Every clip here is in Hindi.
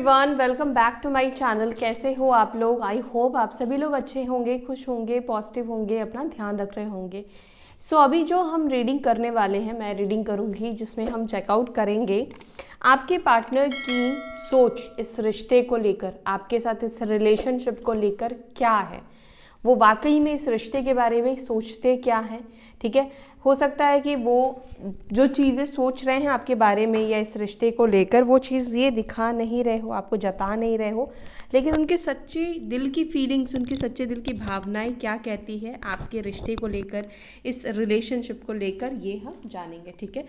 Everyone, welcome back to my channel. कैसे हो आप लोग? आई होप आप सभी लोग अच्छे होंगे, खुश होंगे, पॉजिटिव होंगे, अपना ध्यान रख रहे होंगे। सो अभी जो हम रीडिंग करने वाले हैं, मैं रीडिंग करूंगी जिसमें हम चेकआउट करेंगे आपके पार्टनर की सोच इस रिश्ते को लेकर, आपके साथ इस रिलेशनशिप को लेकर क्या है, वो वाकई में इस रिश्ते के बारे में सोचते क्या हैं। ठीक है, हो सकता है कि वो जो चीज़ें सोच रहे हैं आपके बारे में या इस रिश्ते को लेकर, वो चीज़ ये दिखा नहीं रहे हो, आपको जता नहीं रहे हो, लेकिन उनके सच्चे दिल की फीलिंग्स, उनके सच्चे दिल की भावनाएं क्या कहती है आपके रिश्ते को लेकर, इस रिलेशनशिप को लेकर, ये हम जानेंगे। ठीक है,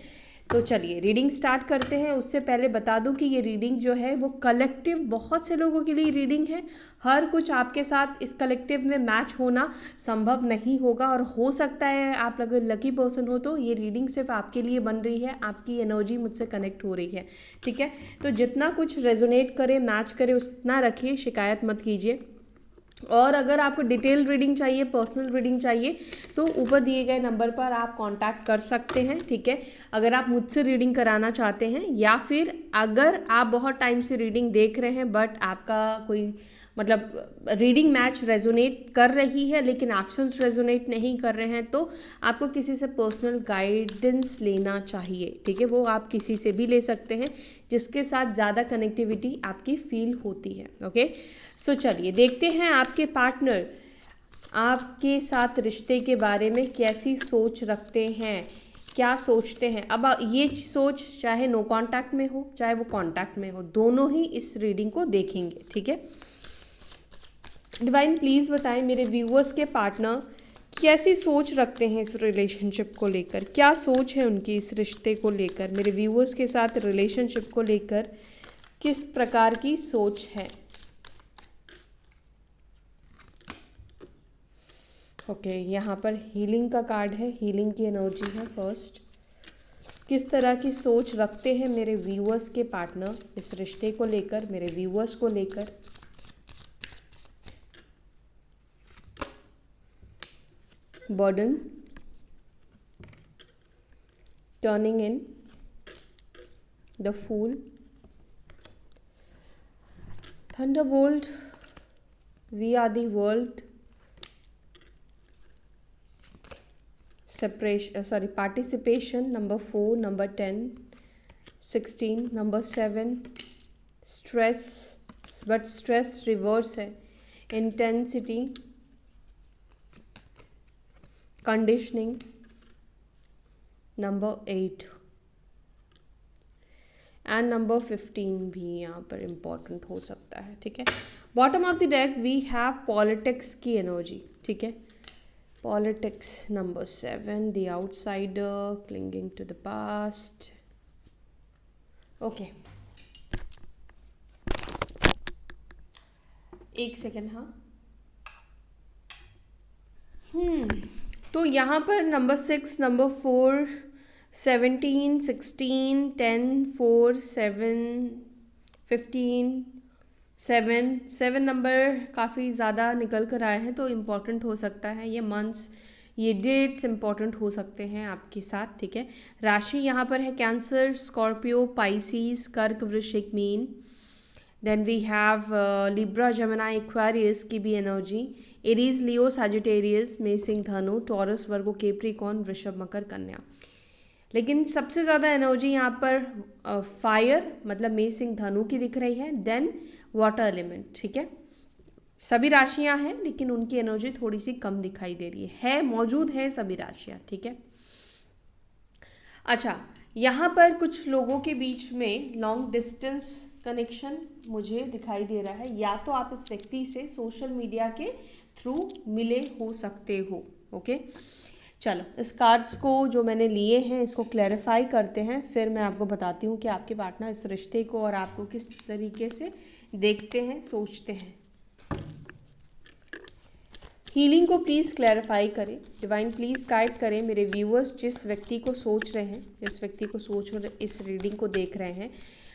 तो चलिए रीडिंग स्टार्ट करते हैं। उससे पहले बता दूं कि ये रीडिंग जो है वो कलेक्टिव बहुत से लोगों के लिए रीडिंग है। हर कुछ आपके साथ इस कलेक्टिव में मैच होना संभव नहीं होगा, और हो सकता है आप अगर लकी पर्सन हो तो ये रीडिंग सिर्फ आपके लिए बन रही है, आपकी एनर्जी मुझसे कनेक्ट हो रही है। ठीक है, तो जितना कुछ रेजोनेट करे, मैच करे, उतना रखिए, शिकायत मत कीजिए। और अगर आपको डिटेल रीडिंग चाहिए, पर्सनल रीडिंग चाहिए, तो ऊपर दिए गए नंबर पर आप कांटेक्ट कर सकते हैं। ठीक है, अगर आप मुझसे रीडिंग कराना चाहते हैं, या फिर अगर आप बहुत टाइम से रीडिंग देख रहे हैं बट आपका कोई रीडिंग मैच रेजोनेट कर रही है लेकिन एक्शंस रेजोनेट नहीं कर रहे हैं, तो आपको किसी से पर्सनल गाइडेंस लेना चाहिए। ठीक है, वो आप किसी से भी ले सकते हैं जिसके साथ ज़्यादा कनेक्टिविटी आपकी फील होती है। ओके, सो चलिए देखते हैं आपके पार्टनर आपके साथ रिश्ते के बारे में कैसी सोच रखते हैं, क्या सोचते हैं। अब ये सोच चाहे नो कांटेक्ट में हो, चाहे वो कांटेक्ट में हो, दोनों ही इस रीडिंग को देखेंगे। ठीक है, डिवाइन प्लीज़ बताएं मेरे व्यूअर्स के पार्टनर कैसी सोच रखते हैं इस रिलेशनशिप को लेकर, क्या सोच है उनकी इस रिश्ते को लेकर, मेरे व्यूअर्स के साथ रिलेशनशिप को लेकर किस प्रकार की सोच है। ओके, यहाँ पर हीलिंग का कार्ड है, हीलिंग की एनर्जी है। फर्स्ट, किस तरह की सोच रखते हैं मेरे व्यूअर्स के पार्टनर इस रिश्ते को लेकर, मेरे व्यूअर्स को लेकर। Burden, turning in, the fool, thunderbolt, we are the world, participation, number 4, number 10, 16, number 7, stress, but stress reverse है, intensity, conditioning, number 8 and number 15 भी यहाँ पर इम्पॉर्टेंट हो सकता है। ठीक है, bottom of the deck we have politics की एनर्जी। ठीक है, politics, number 7, the outsider, clinging to the past. Okay, एक सेकेंड। हाँ, तो यहाँ पर नंबर 6, नंबर 4, 17, 16, 10, 4, 7, 15, 7 नंबर काफ़ी ज़्यादा निकल कर आए हैं, तो इम्पॉर्टेंट हो सकता है। ये मंथ्स, ये डेट्स इम्पॉर्टेंट हो सकते हैं आपके साथ। ठीक है, राशि यहाँ पर है कैंसर, स्कॉर्पियो, पाइसीज, कर्क, वृश्चिक, मीन। Then we have Libra, Gemini, Aquarius की भी एनर्जी, एरीज, लियो, सजिटेरियस, मेषिंग, धनु, टॉरस, वर्गो, कैप्रिकॉर्न, वृषभ, मकर, कन्या। लेकिन सबसे ज़्यादा एनर्जी यहाँ पर फायर मतलब मेषिंग, धनु की दिख रही है। Then water element. ठीक है, सभी राशियाँ हैं लेकिन उनकी एनर्जी थोड़ी सी कम दिखाई दे रही है, मौजूद है सभी राशियाँ। ठीक है, अच्छा, यहाँ पर कुछ लोगों के बीच में लॉन्ग डिस्टेंस कनेक्शन मुझे दिखाई दे रहा है, या तो आप इस व्यक्ति से सोशल मीडिया के थ्रू मिले हो सकते हो। ओके, चलो इस कार्ड्स को जो मैंने लिए हैं इसको क्लैरिफाई करते हैं, फिर मैं आपको बताती हूँ कि आपके पार्टनर इस रिश्ते को और आपको किस तरीके से देखते हैं, सोचते हैं। हीलिंग को प्लीज़ क्लैरिफाई करें, डिवाइन प्लीज़ गाइड करें मेरे व्यूअर्स जिस व्यक्ति को सोच रहे हैं, जिस व्यक्ति को सोच और इस रीडिंग को देख रहे हैं,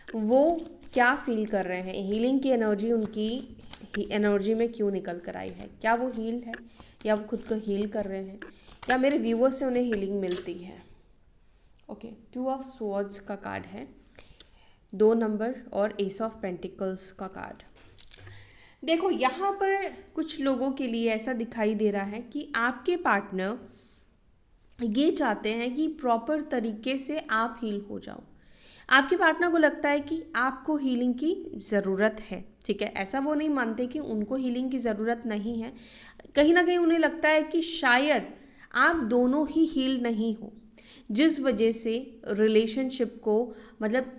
वो क्या फील कर रहे हैं। हीलिंग की एनर्जी उनकी एनर्जी में क्यों निकल कर आई है, क्या वो हील है या वो खुद को हील कर रहे हैं, या मेरे व्यूअर्स से उन्हें हीलिंग मिलती है। ओके, 2 ऑफ स्वॉर्ड्स का कार्ड है, 2 नंबर और एस ऑफ पेंटिकल्स का कार्ड। देखो यहाँ पर कुछ लोगों के लिए ऐसा दिखाई दे रहा है कि आपके पार्टनर ये चाहते हैं कि प्रॉपर तरीके से आप हील हो जाओ। आपके पार्टनर को लगता है कि आपको हीलिंग की ज़रूरत है, ठीक है। ऐसा वो नहीं मानते कि उनको हीलिंग की ज़रूरत नहीं है। कहीं ना कहीं उन्हें लगता है कि शायद आप दोनों ही हील नहीं हो, जिस वजह से रिलेशनशिप को मतलब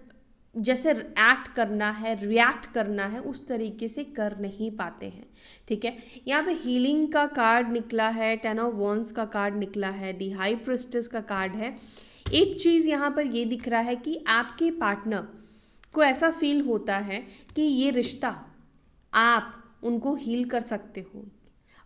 जैसे एक्ट करना है, रिएक्ट करना है, उस तरीके से कर नहीं पाते हैं, ठीक है। यहाँ पे हीलिंग का कार्ड निकला है, 10 ऑफ वॉन्ड्स का कार्ड निकला है, दी हाई प्रिस्टेस का कार्ड है। एक चीज़ यहाँ पर ये दिख रहा है कि आपके पार्टनर को ऐसा फील होता है कि ये रिश्ता आप उनको हील कर सकते हो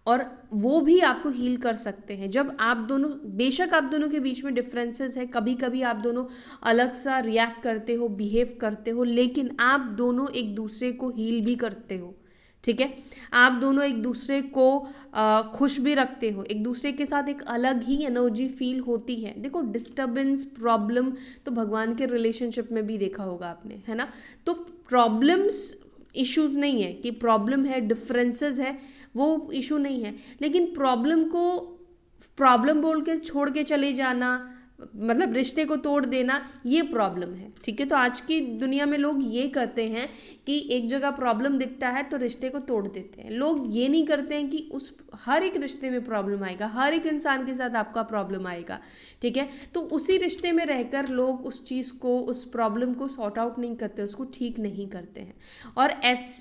और वो भी आपको हील कर सकते हैं। जब आप दोनों, बेशक आप दोनों के बीच में डिफरेंसेस है, कभी कभी आप दोनों अलग सा रिएक्ट करते हो, बिहेव करते हो, लेकिन आप दोनों एक दूसरे को हील भी करते हो, ठीक है। आप दोनों एक दूसरे को खुश भी रखते हो, एक दूसरे के साथ एक अलग ही एनर्जी फील होती है। देखो डिस्टर्बेंस, प्रॉब्लम तो भगवान के रिलेशनशिप में भी देखा होगा आपने, है ना। तो प्रॉब्लम्स इश्यूज नहीं है कि प्रॉब्लम है, डिफरेंसेस है, वो इशू नहीं है, लेकिन प्रॉब्लम को प्रॉब्लम बोल के छोड़ के चले जाना, मतलब रिश्ते को तोड़ देना, ये प्रॉब्लम है, ठीक है। तो आज की दुनिया में लोग ये करते हैं कि एक जगह प्रॉब्लम दिखता है तो रिश्ते को तोड़ देते हैं। लोग ये नहीं करते हैं कि उस हर एक रिश्ते में प्रॉब्लम आएगा, हर एक इंसान के साथ आपका प्रॉब्लम आएगा, ठीक है। तो उसी रिश्ते में रहकर लोग उस चीज़ को, उस प्रॉब्लम को सॉर्ट आउट नहीं करते, उसको ठीक नहीं करते हैं, और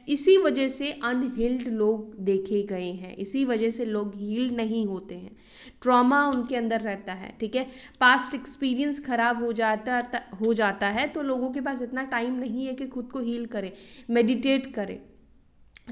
इसी वजह से अनहील्ड लोग देखे गए हैं, इसी वजह से लोग हील्ड नहीं होते हैं। ट्रॉमा उनके अंदर रहता है, ठीक है। पास्ट एक्सपीरियंस खराब हो जाता है तो लोगों के पास इतना टाइम नहीं है कि खुद को हील करे, मेडिटेट करे,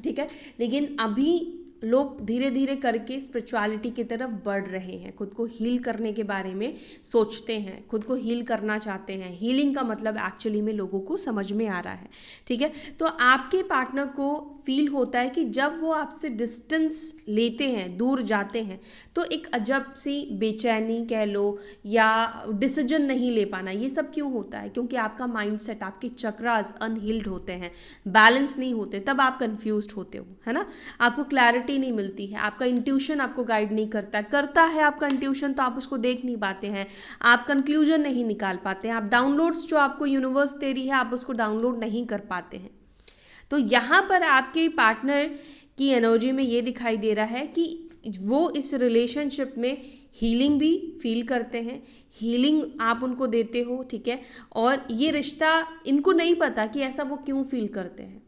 ठीक है। लेकिन अभी लोग धीरे धीरे करके स्पिरिचुअलिटी की तरफ बढ़ रहे हैं, खुद को हील करने के बारे में सोचते हैं, खुद को हील करना चाहते हैं। हीलिंग का मतलब एक्चुअली में लोगों को समझ में आ रहा है, ठीक है। तो आपके पार्टनर को फील होता है कि जब वो आपसे डिस्टेंस लेते हैं, दूर जाते हैं, तो एक अजब सी बेचैनी कह लो या डिसीजन नहीं ले पाना, ये सब क्यों होता है? क्योंकि आपका माइंडसेट, आपके चक्रास अनहील्ड होते हैं, बैलेंस नहीं होते, तब आप कंफ्यूज्ड होते हो, है ना। आपको क्लैरिटी नहीं मिलती है, आपका इंट्यूशन आपको गाइड नहीं करता है आपका इंट्यूशन, तो आप उसको देख नहीं पाते हैं, आप कंक्लूजन नहीं निकाल पाते हैं, आप डाउनलोड्स जो आपको यूनिवर्स दे रही है आप उसको डाउनलोड नहीं कर पाते हैं। तो यहाँ पर आपके पार्टनर की एनर्जी में ये दिखाई दे रहा है कि वो इस रिलेशनशिप में हीलिंग भी फील करते हैं, हीलिंग आप उनको देते हो, ठीक है। और ये रिश्ता, इनको नहीं पता कि ऐसा वो क्यों फील करते हैं,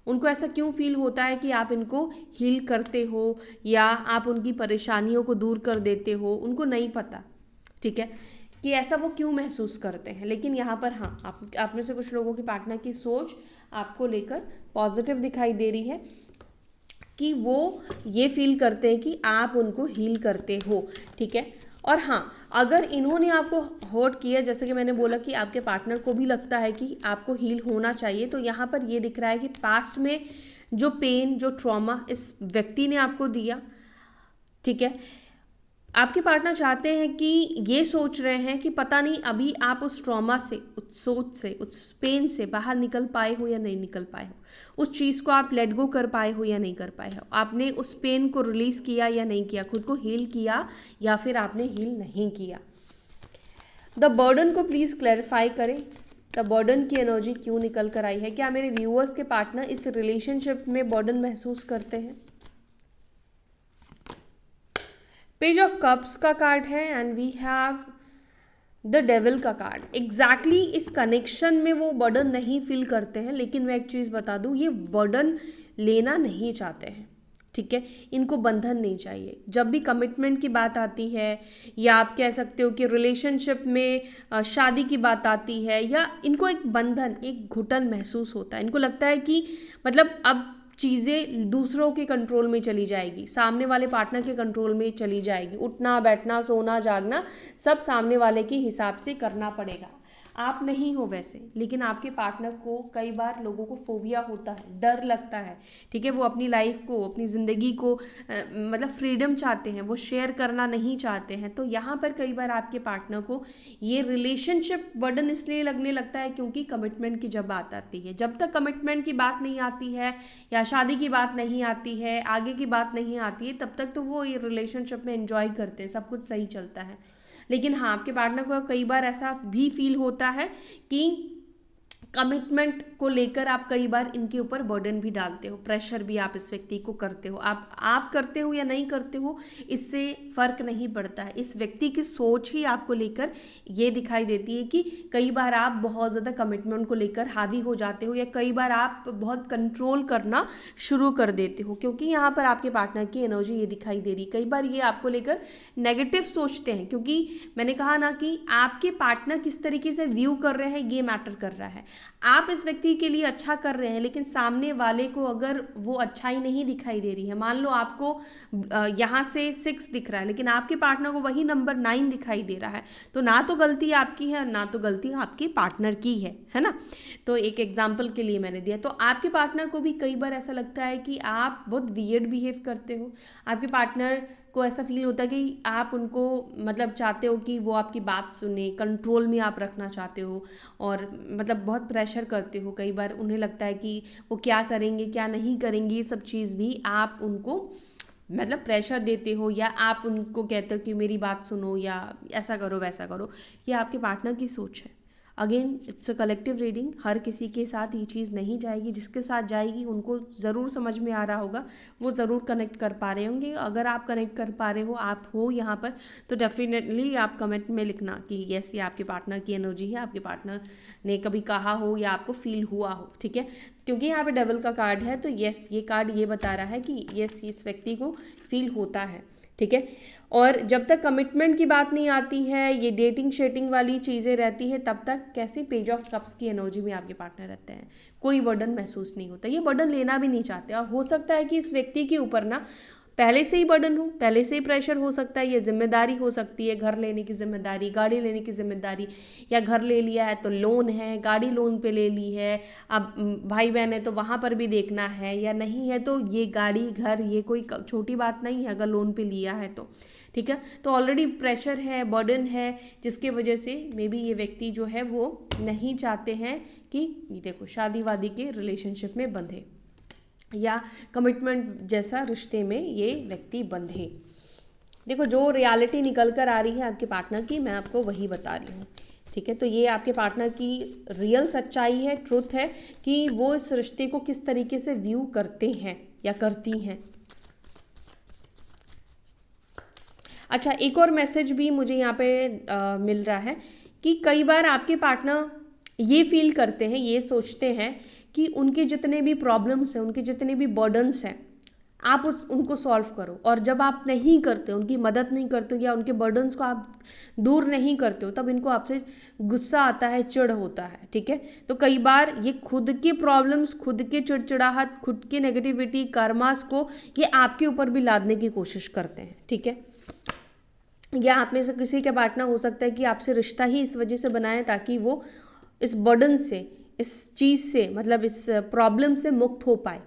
उनको ऐसा क्यों फील होता है कि आप इनको हील करते हो या आप उनकी परेशानियों को दूर कर देते हो, उनको नहीं पता, ठीक है, कि ऐसा वो क्यों महसूस करते हैं। लेकिन यहाँ पर हाँ, आप में से कुछ लोगों की पार्टनर की सोच आपको लेकर पॉजिटिव दिखाई दे रही है कि वो ये फील करते हैं कि आप उनको हील करते हो, ठीक है। और हाँ, अगर इन्होंने आपको हर्ट किया, जैसे कि मैंने बोला कि आपके पार्टनर को भी लगता है कि आपको हील होना चाहिए, तो यहाँ पर ये दिख रहा है कि पास्ट में जो पेन, जो ट्रॉमा इस व्यक्ति ने आपको दिया, ठीक है, आपके पार्टनर चाहते हैं कि ये सोच रहे हैं कि पता नहीं अभी आप उस ट्रॉमा से, उस सोच से, उस पेन से बाहर निकल पाए हो या नहीं निकल पाए हो, उस चीज़ को आप लेट गो कर पाए हो या नहीं कर पाए हो, आपने उस पेन को रिलीज़ किया या नहीं किया, खुद को हील किया या फिर आपने हील नहीं किया। द बर्डन को प्लीज़ क्लैरिफाई करें, द बर्डन की एनर्जी क्यों निकल कर आई है? क्या मेरे व्यूअर्स के पार्टनर इस रिलेशनशिप में बर्डन महसूस करते हैं? पेज ऑफ कप्स का कार्ड है and we have the devil का कार्ड। एग्जैक्टली इस कनेक्शन में वो बर्डन नहीं फील करते हैं, लेकिन मैं एक चीज़ बता दूँ, ये बर्डन लेना नहीं चाहते हैं, ठीक है। इनको बंधन नहीं चाहिए। जब भी कमिटमेंट की बात आती है या आप कह सकते हो कि रिलेशनशिप में शादी की बात आती है, या इनको एक बंधन, एक घुटन महसूस होता है। इनको लगता है कि मतलब अब चीज़ें दूसरों के कंट्रोल में चली जाएगी, सामने वाले पार्टनर के कंट्रोल में चली जाएगी, उठना बैठना सोना जागना सब सामने वाले के हिसाब से करना पड़ेगा। आप नहीं हो वैसे, लेकिन आपके पार्टनर को कई बार लोगों को फोबिया होता है, डर लगता है, ठीक है, वो अपनी लाइफ को, अपनी ज़िंदगी को मतलब फ्रीडम चाहते हैं, वो शेयर करना नहीं चाहते हैं। तो यहाँ पर कई बार आपके पार्टनर को ये रिलेशनशिप बर्डन इसलिए लगने लगता है क्योंकि कमिटमेंट की जब बात आती है, जब तक कमिटमेंट की बात नहीं आती है या शादी की बात नहीं आती है, आगे की बात नहीं आती है, तब तक तो वो ये रिलेशनशिप में एंजॉय करते हैं, सब कुछ सही चलता है। लेकिन हाँ, आपके पार्टनर को कई बार ऐसा भी फील होता है कि कमिटमेंट को लेकर आप कई बार इनके ऊपर बर्डन भी डालते हो, प्रेशर भी आप इस व्यक्ति को करते हो। आप करते हो या नहीं करते हो, इससे फ़र्क नहीं पड़ता है। इस व्यक्ति की सोच ही आपको लेकर ये दिखाई देती है कि कई बार आप बहुत ज़्यादा कमिटमेंट को लेकर हावी हो जाते हो, या कई बार आप बहुत कंट्रोल करना शुरू कर देते हो, क्योंकि यहाँ पर आपके पार्टनर की एनर्जी ये दिखाई दे रही। कई बार ये आपको लेकर नेगेटिव सोचते हैं, क्योंकि मैंने कहा ना कि आपके पार्टनर किस तरीके से व्यू कर रहे हैं ये मैटर कर रहा है। आप इस व्यक्ति के लिए अच्छा कर रहे हैं, लेकिन सामने वाले को अगर वो अच्छाई नहीं दिखाई दे रही है, मान लो आपको यहाँ से 6 दिख रहा है, लेकिन आपके पार्टनर को वही नंबर 9 दिखाई दे रहा है, तो ना तो गलती आपकी है, ना तो गलती आपके पार्टनर की है ना। तो एक एग्जाम्पल के लिए मैंने दिया। तो आपके पार्टनर को भी कई बार ऐसा लगता है कि आप बहुत वियर्ड बिहेव करते हो। आपके पार्टनर को ऐसा फील होता है कि आप उनको मतलब चाहते हो कि वो आपकी बात सुने, कंट्रोल में आप रखना चाहते हो, और मतलब बहुत प्रेशर करते हो। कई बार उन्हें लगता है कि वो क्या करेंगे क्या नहीं करेंगे, ये सब चीज़ भी आप उनको मतलब प्रेशर देते हो, या आप उनको कहते हो कि मेरी बात सुनो या ऐसा करो वैसा करो। ये आपके पार्टनर की सोच है। Again it's a collective reading, हर किसी के साथ ये चीज़ नहीं जाएगी। जिसके साथ जाएगी उनको ज़रूर समझ में आ रहा होगा, वो ज़रूर कनेक्ट कर पा रहे होंगे। अगर आप कनेक्ट कर पा रहे हो, आप हो यहाँ पर, तो डेफिनेटली आप कमेंट में लिखना कि यस ये आपके पार्टनर की एनर्जी है, आपके पार्टनर ने कभी कहा हो या आपको फील हुआ हो, ठीक है। क्योंकि यहाँ पे डेविल का कार्ड है, तो यस ये कार्ड ये बता रहा है कि यस इस व्यक्ति को फील होता है, ठीक है। और जब तक कमिटमेंट की बात नहीं आती है, ये डेटिंग शेटिंग वाली चीज़ें रहती है, तब तक कैसे पेज ऑफ कप्स की एनर्जी में आपके पार्टनर रहते हैं। कोई बर्डन महसूस नहीं होता, ये बर्डन लेना भी नहीं चाहते। और हो सकता है कि इस व्यक्ति के ऊपर ना पहले से ही बर्डन हो, पहले से ही प्रेशर हो सकता है, ये जिम्मेदारी हो सकती है, घर लेने की जिम्मेदारी, गाड़ी लेने की जिम्मेदारी, या घर ले लिया है तो लोन है, गाड़ी लोन पे ले ली है, अब भाई बहन है तो वहाँ पर भी देखना है, या नहीं है तो ये गाड़ी घर ये कोई छोटी बात नहीं है अगर लोन पे लिया है तो, ठीक है। तो ऑलरेडी प्रेशर है, बर्डन है, जिसके वजह से मे बी ये व्यक्ति जो है वो नहीं चाहते हैं कि देखो शादी वादी के रिलेशनशिप में बंधे या कमिटमेंट जैसा रिश्ते में ये व्यक्ति बंधे। देखो जो रियलिटी निकल कर आ रही है आपके पार्टनर की, मैं आपको वही बता रही हूँ, ठीक है। तो ये आपके पार्टनर की रियल सच्चाई है, ट्रुथ है कि वो इस रिश्ते को किस तरीके से व्यू करते हैं या करती हैं। अच्छा, एक और मैसेज भी मुझे यहाँ पे मिल रहा है कि कई बार आपके पार्टनर ये फील करते हैं, ये सोचते हैं कि उनके जितने भी प्रॉब्लम्स हैं, उनके जितने भी बर्डन्स हैं, आप उनको सॉल्व करो। और जब आप नहीं करते, उनकी मदद नहीं करते या उनके बर्डन्स को आप दूर नहीं करते हो, तब इनको आपसे गुस्सा आता है, चिढ़ होता है, ठीक है। तो कई बार ये खुद के प्रॉब्लम्स, खुद के चिड़चिड़ाहट, खुद के नेगेटिविटी, कर्मास को ये आपके ऊपर भी लादने की कोशिश करते हैं, ठीक है। या आप में से किसी का पार्टनर हो सकता है कि आपसे रिश्ता ही इस वजह से बनाए ताकि वो इस बर्डन से, इस चीज़ से, मतलब इस प्रॉब्लम से मुक्त हो पाए,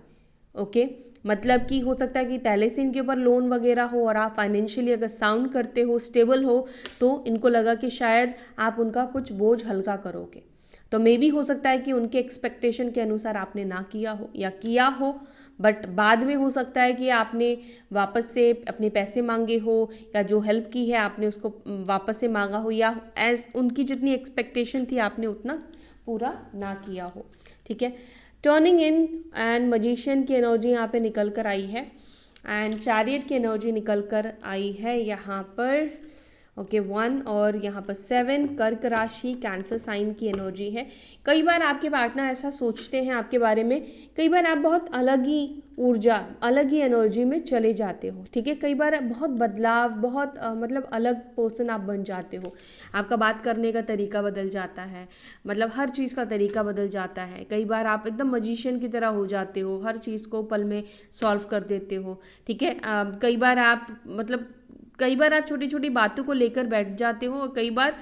ओके। मतलब कि हो सकता है कि पहले से इनके ऊपर लोन वगैरह हो और आप फाइनेंशियली अगर साउंड करते हो, स्टेबल हो, तो इनको लगा कि शायद आप उनका कुछ बोझ हल्का करोगे। तो मे भी हो सकता है कि उनके एक्सपेक्टेशन के अनुसार आपने ना किया हो या किया हो, बट बाद में हो सकता है कि आपने वापस से अपने पैसे मांगे हो, या जो हेल्प की है आपने उसको वापस से मांगा हो, या एज उनकी जितनी एक्सपेक्टेशन थी आपने उतना पूरा ना किया हो, ठीक है। टर्निंग इन एंड मजिशियन की एनर्जी यहाँ पे निकल कर आई है, एंड चैरियट की एनर्जी निकल कर आई है यहाँ पर, ओके 1, और यहाँ पर 7 कर्क राशि कैंसर साइन की एनर्जी है। कई बार आपके पार्टनर ऐसा सोचते हैं आपके बारे में, कई बार आप बहुत अलग ही ऊर्जा, अलग ही एनर्जी में चले जाते हो, ठीक है। कई बार बहुत बदलाव, बहुत मतलब अलग पर्सन आप बन जाते हो। आपका बात करने का तरीका बदल जाता है, मतलब हर चीज़ का तरीका बदल जाता है। कई बार आप एकदम मजिशियन की तरह हो जाते हो, हर चीज़ को पल में सॉल्व कर देते हो, ठीक है। कई बार आप छोटी छोटी बातों को लेकर बैठ जाते हो, और कई बार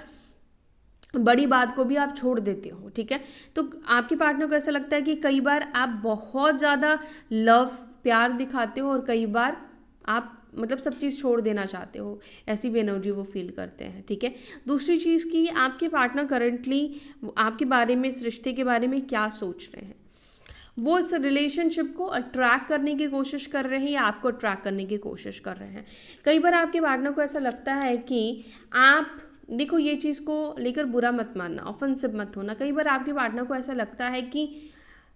बड़ी बात को भी आप छोड़ देते हो, ठीक है। तो आपके पार्टनर को ऐसा लगता है कि कई बार आप बहुत ज़्यादा लव प्यार दिखाते हो और कई बार आप मतलब सब चीज़ छोड़ देना चाहते हो, ऐसी भी एनर्जी वो फील करते हैं, ठीक है। दूसरी चीज़ कि आपके पार्टनर करंटली आपके बारे में, इस रिश्ते के बारे में क्या सोच रहे हैं। वो इस रिलेशनशिप को अट्रैक्ट करने की कोशिश कर रहे हैं या आपको अट्रैक्ट करने की कोशिश कर रहे हैं। कई बार आपके पार्टनर को ऐसा लगता है कि आप देखो, ये चीज़ को लेकर बुरा मत मानना, ऑफेंसिव मत होना। कई बार आपके पार्टनर को ऐसा लगता है कि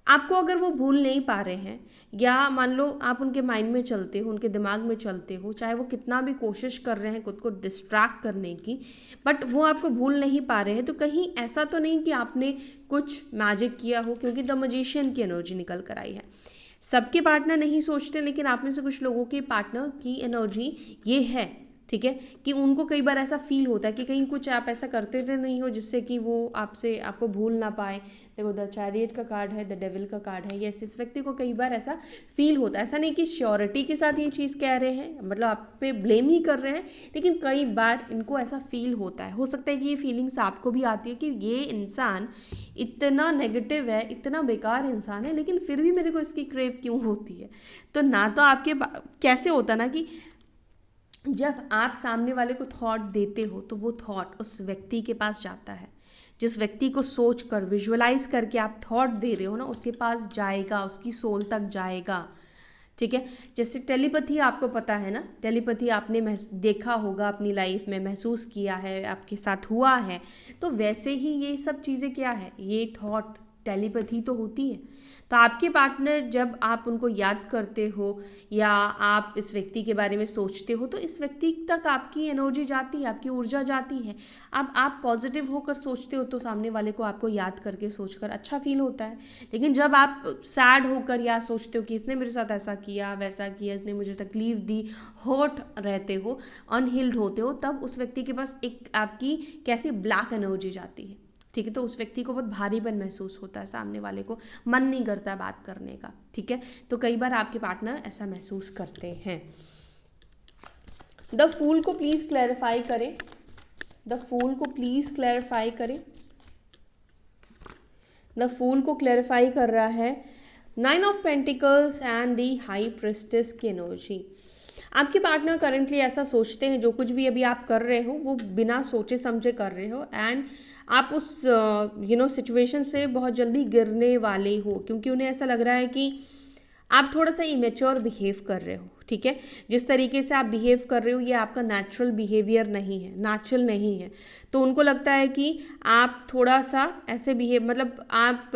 आपको अगर वो भूल नहीं पा रहे हैं, या मान लो आप उनके माइंड में चलते हो, उनके दिमाग में चलते हो, चाहे वो कितना भी कोशिश कर रहे हैं खुद को डिस्ट्रैक्ट करने की, बट वो आपको भूल नहीं पा रहे हैं। तो कहीं ऐसा तो नहीं कि आपने कुछ मैजिक किया हो, क्योंकि द मैजिशियन की एनर्जी निकल कर आई है। सबके पार्टनर नहीं सोचते, लेकिन आप में से कुछ लोगों के पार्टनर की एनर्जी ये है, ठीक है, कि उनको कई बार ऐसा फील होता है कि कहीं कुछ आप ऐसा करते थे नहीं हो जिससे कि वो आपको भूल ना पाए। देखो, द चैरियट का कार्ड है, द डेविल का कार्ड है। यस, इस व्यक्ति को कई बार ऐसा फील होता है। ऐसा नहीं कि श्योरिटी के साथ ये चीज़ कह रहे हैं, मतलब आप पे ब्लेम ही कर रहे हैं, लेकिन कई बार इनको ऐसा फील होता है। हो सकता है कि ये फीलिंग्स आपको भी आती है कि ये इंसान इतना नेगेटिव है, इतना बेकार इंसान है, लेकिन फिर भी मेरे को इसकी क्रेव क्यों होती है। तो ना तो आपके कैसे होता ना कि जब आप सामने वाले को थॉट देते हो तो वो थॉट उस व्यक्ति के पास जाता है। जिस व्यक्ति को सोच कर, विजुअलाइज करके आप थॉट दे रहे हो ना, उसके पास जाएगा, उसकी सोल तक जाएगा, ठीक है। जैसे टेलीपैथी आपको पता है ना, टेलीपैथी आपने देखा होगा अपनी लाइफ में, महसूस किया है, आपके साथ हुआ है। तो वैसे ही ये सब चीज़ें क्या है, ये थॉट टेलीपैथी तो होती है। तो आपके पार्टनर, जब आप उनको याद करते हो या आप इस व्यक्ति के बारे में सोचते हो, तो इस व्यक्ति तक आपकी एनर्जी जाती है, आपकी ऊर्जा जाती है। अब आप पॉजिटिव होकर सोचते हो तो सामने वाले को आपको याद करके सोचकर अच्छा फील होता है। लेकिन जब आप सैड होकर या सोचते हो कि इसने मेरे साथ ऐसा किया, वैसा किया, इसने मुझे तकलीफ दी, हर्ट रहते हो, अनहील्ड होते हो, तब उस व्यक्ति के पास एक आपकी कैसी ब्लैक एनर्जी जाती है, ठीक है। तो उस व्यक्ति को बहुत भारीपन महसूस होता है, सामने वाले को मन नहीं करता है बात करने का, ठीक है। तो कई बार आपके पार्टनर ऐसा महसूस करते हैं। द फूल को प्लीज क्लैरिफाई करें, द फूल को प्लीज क्लैरिफाई करें। द फूल को क्लैरिफाई कर रहा है 9 of pentacles and the high priestess की एनर्जी। आपके पार्टनर करंटली ऐसा सोचते हैं, जो कुछ भी अभी आप कर रहे हो वो बिना सोचे समझे कर रहे हो, एंड आप उस सिचुएशन से बहुत जल्दी गिरने वाले हो, क्योंकि उन्हें ऐसा लग रहा है कि आप थोड़ा सा इमेच्योर बिहेव कर रहे हो, ठीक है। जिस तरीके से आप बिहेव कर रहे हो ये आपका नेचुरल बिहेवियर नहीं है, नेचुरल नहीं है। तो उनको लगता है कि आप थोड़ा सा ऐसे बिहेव, मतलब आप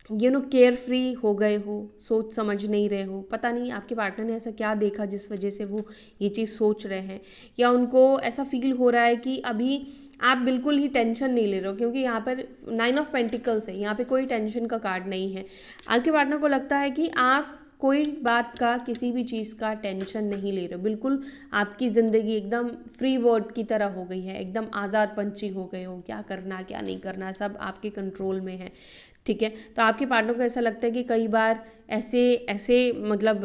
केयर फ्री हो गए हो, सोच समझ नहीं रहे हो। पता नहीं आपके पार्टनर ने ऐसा क्या देखा जिस वजह से वो ये चीज़ सोच रहे हैं, या उनको ऐसा फील हो रहा है कि अभी आप बिल्कुल ही टेंशन नहीं ले रहे हो, क्योंकि यहाँ पर 9 ऑफ पेंटिकल्स है, यहाँ पे कोई टेंशन का कार्ड नहीं है। आपके पार्टनर को लगता है कि आप कोई बात का, किसी भी चीज़ का टेंशन नहीं ले रहे हो, बिल्कुल आपकी ज़िंदगी एकदम फ्री वर्ड की तरह हो गई है, एकदम आज़ाद पंछी हो गए हो, क्या करना क्या नहीं करना सब आपके कंट्रोल में है, ठीक है। तो आपके पार्टनर को ऐसा लगता है कि कई बार ऐसे मतलब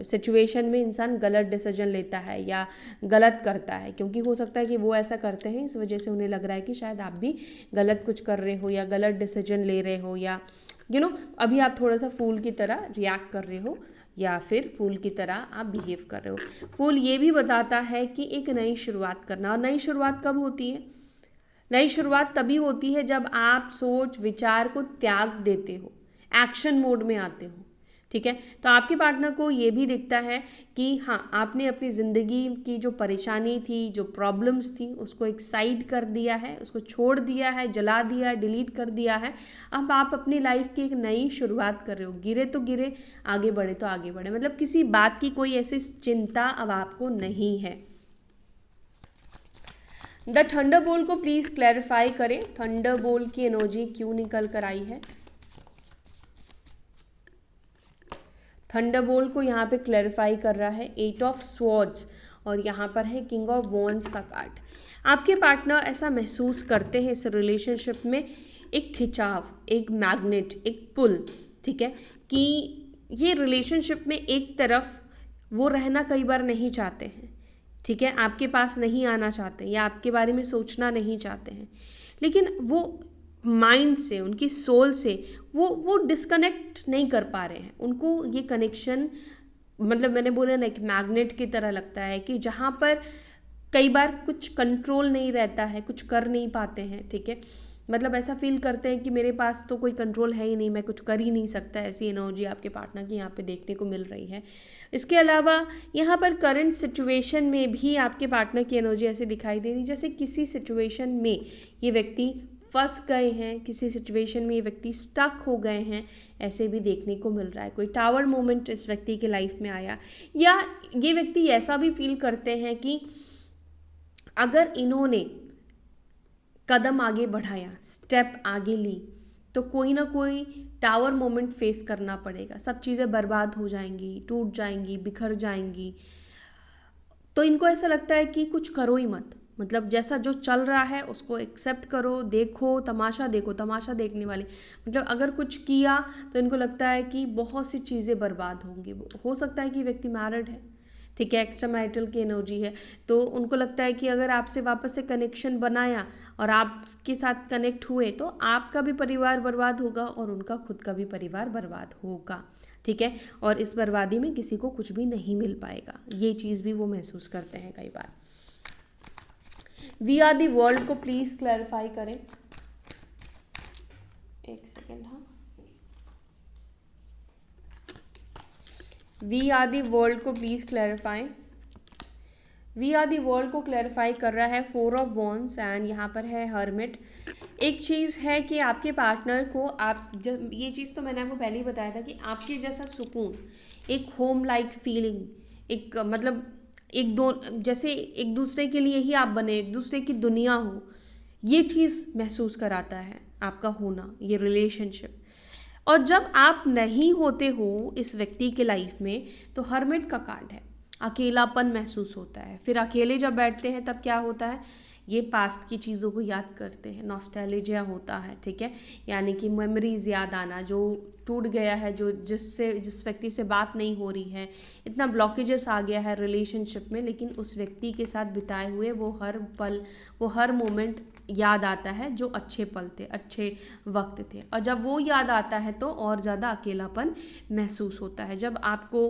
सिचुएशन में इंसान गलत डिसीजन लेता है या गलत करता है, क्योंकि हो सकता है कि वो ऐसा करते हैं, इस वजह से उन्हें लग रहा है कि शायद आप भी गलत कुछ कर रहे हो या गलत डिसीजन ले रहे हो, या अभी आप थोड़ा सा फूल की तरह रिएक्ट कर रहे हो या फिर फूल की तरह आप बिहेव कर रहे हो। फूल ये भी बताता है कि एक नई शुरुआत करना, और नई शुरुआत कब होती है? नई शुरुआत तभी होती है जब आप सोच विचार को त्याग देते हो, एक्शन मोड में आते हो, ठीक है। तो आपके पार्टनर को ये भी दिखता है कि हाँ, आपने अपनी ज़िंदगी की जो परेशानी थी, जो प्रॉब्लम्स थी, उसको एक साइड कर दिया है, उसको छोड़ दिया है, जला दिया, डिलीट कर दिया है। अब आप अपनी लाइफ की एक नई शुरुआत कर रहे हो। गिरे तो गिरे, आगे बढ़े तो आगे बढ़े, मतलब किसी बात की कोई ऐसी चिंता अब आपको नहीं है। द थंडरबोल्ट को प्लीज क्लैरिफाई करें, थंडरबोल्ट की एनर्जी क्यों निकल कर आई है। थंडरबोल्ट को यहाँ पे क्लैरिफाई कर रहा है 8 ऑफ स्वॉर्ड्स, और यहाँ पर है किंग ऑफ वॉन्ड्स का कार्ड। आपके पार्टनर ऐसा महसूस करते हैं इस रिलेशनशिप में एक खिंचाव, एक मैग्नेट, एक पुल, ठीक है, कि ये रिलेशनशिप में एक तरफ वो रहना कई बार नहीं चाहते हैं, ठीक है, आपके पास नहीं आना चाहते या आपके बारे में सोचना नहीं चाहते हैं, लेकिन वो माइंड से, उनकी सोल से वो डिस्कनेक्ट नहीं कर पा रहे हैं। उनको ये कनेक्शन, मतलब मैंने बोला ना कि मैग्नेट की तरह लगता है कि जहाँ पर कई बार कुछ कंट्रोल नहीं रहता है, कुछ कर नहीं पाते हैं, ठीक है, मतलब ऐसा फील करते हैं कि मेरे पास तो कोई कंट्रोल है ही नहीं, मैं कुछ कर ही नहीं सकता। ऐसी एनर्जी आपके पार्टनर की यहाँ पे देखने को मिल रही है। इसके अलावा यहाँ पर करंट सिचुएशन में भी आपके पार्टनर की एनर्जी ऐसे दिखाई दे रही जैसे किसी सिचुएशन में ये व्यक्ति फंस गए हैं, किसी सिचुएशन में ये व्यक्ति स्टक हो गए हैं, ऐसे भी देखने को मिल रहा है। कोई टावर मोमेंट इस व्यक्ति के लाइफ में आया, या ये व्यक्ति ऐसा भी फील करते हैं कि अगर इन्होंने कदम आगे बढ़ाया, स्टेप आगे ली, तो कोई ना कोई टावर मोमेंट फेस करना पड़ेगा। सब चीज़ें बर्बाद हो जाएंगी, टूट जाएंगी, बिखर जाएंगी। तो इनको ऐसा लगता है कि कुछ करो ही मत, मतलब जैसा जो चल रहा है उसको एक्सेप्ट करो, देखो तमाशा देखने वाले, मतलब अगर कुछ किया तो इनको लगता है कि बहुत सी चीज़ें बर्बाद होंगी। हो सकता है कि व्यक्ति मैरिड है, ठीक है, एक्स्ट्रा मैरिटल की एनर्जी है, तो उनको लगता है कि अगर आपसे वापस से कनेक्शन बनाया और आपके साथ कनेक्ट हुए तो आपका भी परिवार बर्बाद होगा और उनका खुद का भी परिवार बर्बाद होगा, ठीक है, और इस बर्बादी में किसी को कुछ भी नहीं मिल पाएगा। ये चीज़ भी वो महसूस करते हैं कई बार। वी आर दी वर्ल्ड को प्लीज़ क्लैरिफाई करें। एक सेकेंड, हाँ, वी आर दी वर्ल्ड को please clarify. We are the world को क्लैरिफाई कर रहा है 4 ऑफ वॉन्ड्स एंड यहाँ पर है हर्मिट। एक चीज़ है कि आपके पार्टनर को आप जब, ये चीज़ तो मैंने आपको पहले ही बताया था कि आपके जैसा सुकून, एक होम लाइक फीलिंग, एक मतलब एक दो जैसे एक दूसरे के लिए ही आप बने, एक दूसरे की दुनिया हो, ये चीज़ महसूस कराता है आपका होना, ये रिलेशनशिप। और जब आप नहीं होते हो इस व्यक्ति के लाइफ में तो हर्मिट का कार्ड है, अकेलापन महसूस होता है। फिर अकेले जब बैठते हैं तब क्या होता है, ये पास्ट की चीज़ों को याद करते हैं, नॉस्टैल्जिया होता है, ठीक है, यानी कि मेमोरीज याद आना, जो टूट गया है, जो जिस व्यक्ति से बात नहीं हो रही है, इतना ब्लॉकेजेस आ गया है रिलेशनशिप में, लेकिन उस व्यक्ति के साथ बिताए हुए वो हर पल, वो हर मोमेंट याद आता है जो अच्छे पल थे, अच्छे वक्त थे। और जब वो याद आता है तो और ज़्यादा अकेलापन महसूस होता है। जब आपको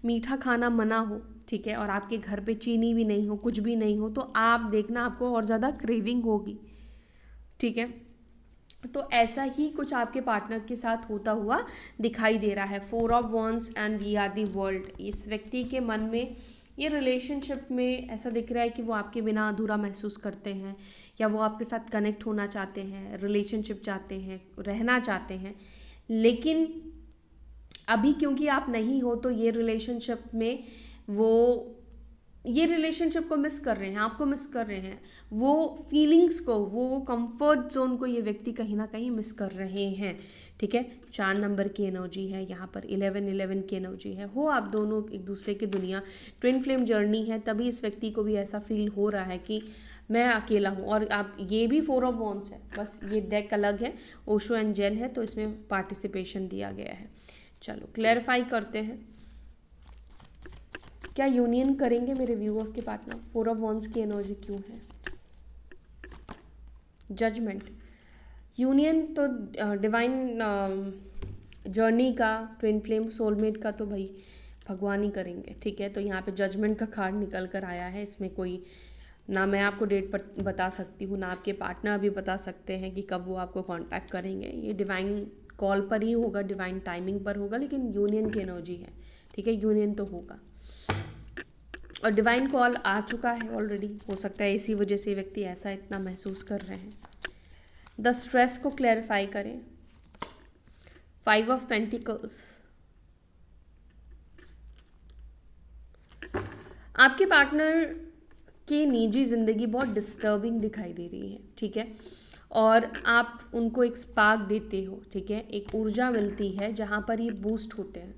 मीठा खाना मना हो, ठीक है, और आपके घर पे चीनी भी नहीं हो, कुछ भी नहीं हो, तो आप देखना आपको और ज़्यादा क्रेविंग होगी, ठीक है। तो ऐसा ही कुछ आपके पार्टनर के साथ होता हुआ दिखाई दे रहा है। 4 of wands and we are the world. इस व्यक्ति के मन में, ये रिलेशनशिप में ऐसा दिख रहा है कि वो आपके बिना अधूरा महसूस करते हैं, या वो आपके साथ कनेक्ट होना चाहते हैं, रिलेशनशिप चाहते हैं, रहना चाहते हैं, लेकिन अभी क्योंकि आप नहीं हो तो ये रिलेशनशिप में वो ये रिलेशनशिप को मिस कर रहे हैं, आपको मिस कर रहे हैं, वो फीलिंग्स को, वो कंफर्ट जोन को ये व्यक्ति कहीं ना कहीं मिस कर रहे हैं, ठीक है। 4 नंबर की एनर्जी है यहाँ पर, 11 की एनर्जी है। हो आप दोनों एक दूसरे की दुनिया, ट्विन फ्लेम जर्नी है, तभी इस व्यक्ति को भी ऐसा फील हो रहा है कि मैं अकेला हूँ। और आप, ये भी 4 ऑफ वॉन्ड्स है, बस ये डेक अलग है, ओशो एंड जेन है, तो इसमें पार्टिसिपेशन दिया गया है। चलो क्लैरिफाई करते हैं, क्या यूनियन करेंगे मेरे व्यूअर्स के पार्टनर? 4 ऑफ वॉन्ड्स की एनर्जी क्यों है? जजमेंट, यूनियन तो डिवाइन जर्नी का, ट्विन फ्लेम सोलमेट का तो भाई भगवान ही करेंगे, ठीक है। तो यहाँ पे जजमेंट का कार्ड निकल कर आया है। इसमें कोई ना मैं आपको डेट बता सकती हूँ, ना आपके पार्टनर अभी बता सकते हैं कि कब वो आपको कांटेक्ट करेंगे। ये डिवाइन कॉल पर ही होगा, डिवाइन टाइमिंग पर होगा, लेकिन यूनियन की एनर्जी है, ठीक है, यूनियन तो होगा। और डिवाइन कॉल आ चुका है ऑलरेडी, हो सकता है इसी वजह से व्यक्ति ऐसा इतना महसूस कर रहे हैं। द स्ट्रेस को क्लैरिफाई करें। 5 ऑफ पेंटिकल्स, आपके पार्टनर की निजी ज़िंदगी बहुत डिस्टर्बिंग दिखाई दे रही है, ठीक है, और आप उनको एक स्पार्क देते हो, ठीक है, एक ऊर्जा मिलती है जहाँ पर ये बूस्ट होते हैं,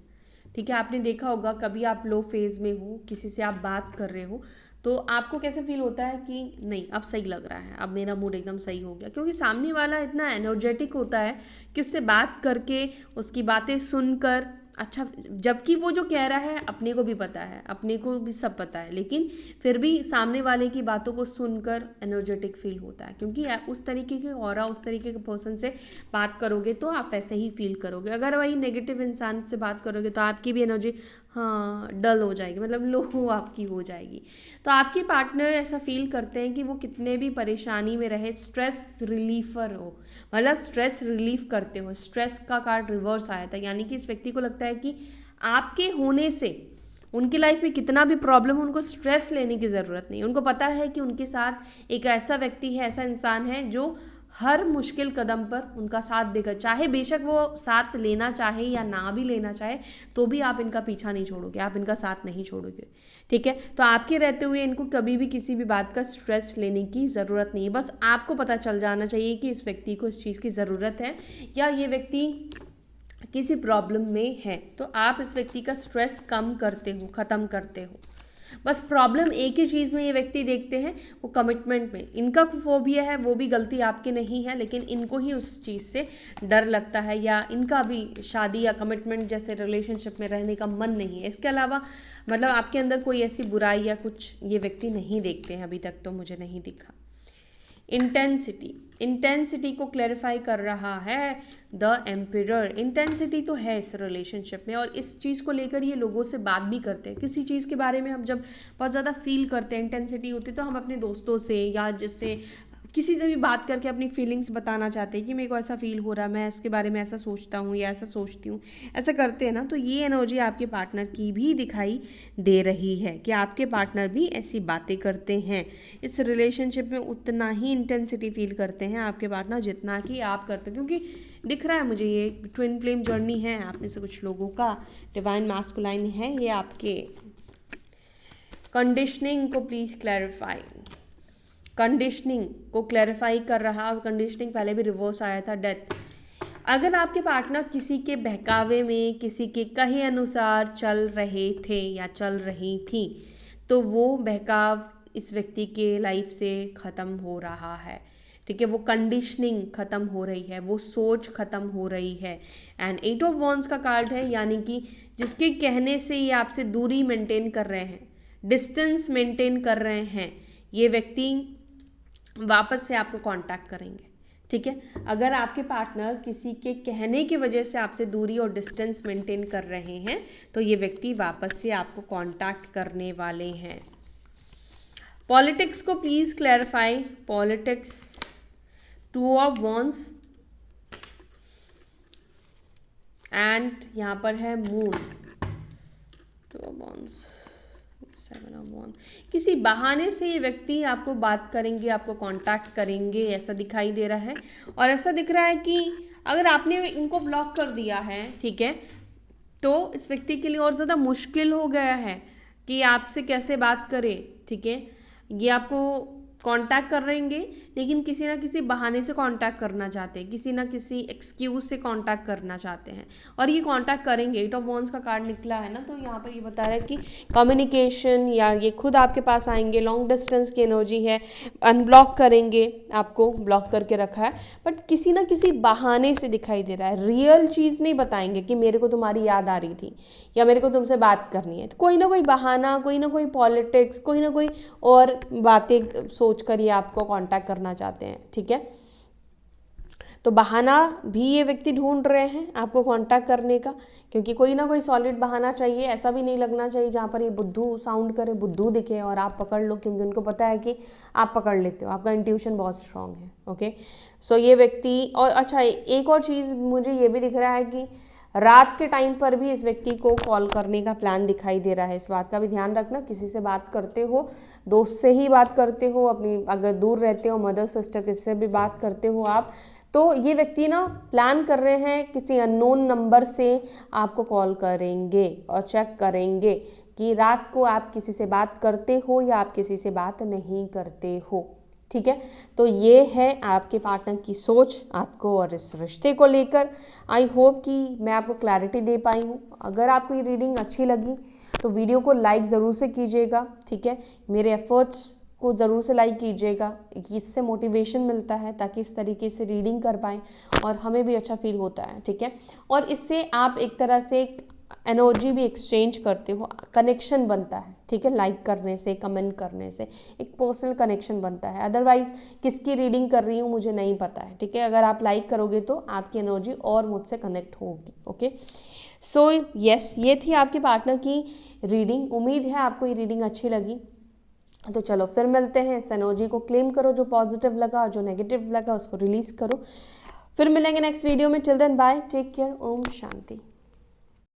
ठीक है। आपने देखा होगा कभी आप लो फेज़ में हो, किसी से आप बात कर रहे हो, तो आपको कैसे फील होता है कि नहीं अब सही लग रहा है, अब मेरा मूड एकदम सही हो गया, क्योंकि सामने वाला इतना एनर्जेटिक होता है कि उससे बात करके, उसकी बातें सुनकर अच्छा, जबकि वो जो कह रहा है अपने को भी पता है, अपने को भी सब पता है, लेकिन फिर भी सामने वाले की बातों को सुनकर एनर्जेटिक फील होता है, क्योंकि उस तरीके के ऑरा, उस तरीके के पर्सन से बात करोगे तो आप वैसे ही फील करोगे। अगर वही नेगेटिव इंसान से बात करोगे तो आपकी भी एनर्जी डल हो जाएगी, मतलब लो आपकी हो जाएगी। तो आपके पार्टनर ऐसा फील करते हैं कि वो कितने भी परेशानी में रहे, स्ट्रेस रिलीफर हो, मतलब स्ट्रेस रिलीफ करते हो। स्ट्रेस का कार्ड रिवर्स आया था, यानी कि इस व्यक्ति को लगता है कि आपके होने से उनकी लाइफ में कितना भी प्रॉब्लम हो, उनको स्ट्रेस लेने की ज़रूरत नहीं। उनको पता है कि उनके साथ एक ऐसा व्यक्ति है, ऐसा इंसान है जो हर मुश्किल कदम पर उनका साथ देगा, चाहे बेशक वो साथ लेना चाहे या ना भी लेना चाहे, तो भी आप इनका पीछा नहीं छोड़ोगे, आप इनका साथ नहीं छोड़ोगे, ठीक है। तो आपके रहते हुए इनको कभी भी किसी भी बात का स्ट्रेस लेने की ज़रूरत नहीं है। बस आपको पता चल जाना चाहिए कि इस व्यक्ति को इस चीज़ की ज़रूरत है या ये व्यक्ति किसी प्रॉब्लम में है, तो आप इस व्यक्ति का स्ट्रेस कम करते हो, ख़त्म करते हो। बस प्रॉब्लम एक ही चीज़ में ये व्यक्ति देखते हैं, वो कमिटमेंट में। इनका फोबिया है, वो भी गलती आपकी नहीं है, लेकिन इनको ही उस चीज़ से डर लगता है, या इनका भी शादी या कमिटमेंट जैसे रिलेशनशिप में रहने का मन नहीं है। इसके अलावा मतलब आपके अंदर कोई ऐसी बुराई या कुछ ये व्यक्ति नहीं देखते हैं, अभी तक तो मुझे नहीं दिखा। इंटेंसिटी को क्लैरिफाई कर रहा है द एम्पिरर। इंटेंसिटी तो है इस रिलेशनशिप में, और इस चीज़ को लेकर ये लोगों से बात भी करते हैं। किसी चीज़ के बारे में हम जब बहुत ज़्यादा फील करते हैं, इंटेंसिटी होती है, तो हम अपने दोस्तों से या जिससे किसी से भी बात करके अपनी फीलिंग्स बताना चाहते हैं कि मेरे को ऐसा फील हो रहा है, मैं इसके बारे में ऐसा सोचता हूँ या ऐसा सोचती हूँ, ऐसा करते हैं ना। तो ये एनर्जी आपके पार्टनर की भी दिखाई दे रही है कि आपके पार्टनर भी ऐसी बातें करते हैं। इस रिलेशनशिप में उतना ही इंटेंसिटी फील करते हैं आपके पार्टनर जितना कि आप करते हैं, क्योंकि दिख रहा है मुझे ये ट्विन फ्लेम जर्नी है आप में से कुछ लोगों का, डिवाइन मैस्कुलाइन है ये आपके। कंडीशनिंग को प्लीज़ क्लैरिफाई, कंडीशनिंग को क्लैरिफाई कर रहा, और कंडीशनिंग पहले भी रिवर्स आया था, डेथ। अगर आपके पार्टनर किसी के बहकावे में, किसी के कहे अनुसार चल रहे थे या चल रही थी, तो वो बहकाव इस व्यक्ति के लाइफ से ख़त्म हो रहा है, ठीक है। वो कंडीशनिंग ख़त्म हो रही है, वो सोच ख़त्म हो रही है। एंड 8 ऑफ वॉन्ड्स का कार्ड है, यानी कि जिसके कहने से ये आपसे दूरी मेंटेन कर रहे हैं, डिस्टेंस मेंटेन कर रहे हैं, ये व्यक्ति वापस से आपको कांटेक्ट करेंगे, ठीक है। अगर आपके पार्टनर किसी के कहने की वजह से आपसे दूरी और डिस्टेंस मेंटेन कर रहे हैं, तो ये व्यक्ति वापस से आपको कांटेक्ट करने वाले हैं। पॉलिटिक्स को please clarify, politics, 2 of wands and यहाँ पर है मून, 2 ऑफ वॉन्ड्स, 7 ऑफ वॉन्ड। किसी बहाने से ये व्यक्ति आपको बात करेंगे, आपको कांटेक्ट करेंगे, ऐसा दिखाई दे रहा है। और ऐसा दिख रहा है कि अगर आपने इनको ब्लॉक कर दिया है, ठीक है, तो इस व्यक्ति के लिए और ज़्यादा मुश्किल हो गया है कि आपसे कैसे बात करे, ठीक है। ये आपको कांटेक्ट कर रहेंगे, लेकिन किसी ना किसी बहाने से कांटेक्ट करना चाहते हैं, किसी ना किसी एक्सक्यूज से कांटेक्ट करना चाहते हैं, और ये कांटेक्ट करेंगे। 8 ऑफ वॉन्ड्स का कार्ड निकला है ना, तो यहाँ पर ये बता रहा है कि कम्युनिकेशन, या ये खुद आपके पास आएंगे, लॉन्ग डिस्टेंस की एनर्जी है, अनब्लॉक करेंगे, आपको ब्लॉक करके रखा है, बट किसी ना किसी बहाने से दिखाई दे रहा है। रियल चीज़ नहीं बताएंगे कि मेरे को तुम्हारी याद आ रही थी या मेरे को तुमसे बात करनी है, तो कोई ना कोई बहाना, कोई ना कोई पॉलिटिक्स, कोई ना कोई और बातें सोच कर ये आपको कांटेक्ट करना चाहते हैं, ठीक है। तो बहाना भी ये व्यक्ति ढूंढ रहे हैं आपको कांटेक्ट करने का, क्योंकि कोई ना कोई सॉलिड बहाना चाहिए। ऐसा भी नहीं लगना चाहिए जहाँ पर ये बुद्धू साउंड करे, बुद्धू दिखे और आप पकड़ लो, क्योंकि उनको पता है कि आप पकड़ लेते हो, आपका इंट्यूशन बहुत स्ट्रांग है, ओके। सो ये व्यक्ति, और अच्छा एक और चीज़ मुझे ये भी दिख रहा है कि रात के टाइम पर भी इस व्यक्ति को कॉल करने का प्लान दिखाई दे रहा है। इस बात का भी ध्यान रखना, किसी से बात करते हो, दोस्त से ही बात करते हो, अपनी अगर दूर रहते हो मदर सिस्टर, किससे भी बात करते हो आप, तो ये व्यक्ति ना प्लान कर रहे हैं किसी अननोन नंबर से आपको कॉल करेंगे और चेक करेंगे कि रात को आप किसी से बात करते हो या आप किसी से बात नहीं करते हो, ठीक है। तो ये है आपके पार्टनर की सोच आपको और इस रिश्ते को लेकर। आई होप कि मैं आपको क्लैरिटी दे पाई हूँ। अगर आपको ये रीडिंग अच्छी लगी तो वीडियो को लाइक ज़रूर से कीजिएगा, ठीक है। मेरे एफर्ट्स को ज़रूर से लाइक कीजिएगा, इससे मोटिवेशन मिलता है ताकि इस तरीके से रीडिंग कर पाएँ और हमें भी अच्छा फील होता है, ठीक है। और इससे आप एक तरह से एनर्जी भी एक्सचेंज करते हो, कनेक्शन बनता है, ठीक है, लाइक करने से, कमेंट करने से एक पर्सनल कनेक्शन बनता है। अदरवाइज किसकी रीडिंग कर रही हूँ मुझे नहीं पता है, ठीक है। अगर आप लाइक करोगे तो आपकी एनर्जी और मुझसे कनेक्ट होगी। ओके, सो यस, ये थी आपके पार्टनर की रीडिंग। उम्मीद है आपको ये रीडिंग अच्छी लगी। तो चलो फिर मिलते हैं। इस एनर्जी को क्लेम करो, जो पॉजिटिव लगा, जो नेगेटिव लगा उसको रिलीज करो। फिर मिलेंगे नेक्स्ट वीडियो में। Till then bye, take care, ओम शांति।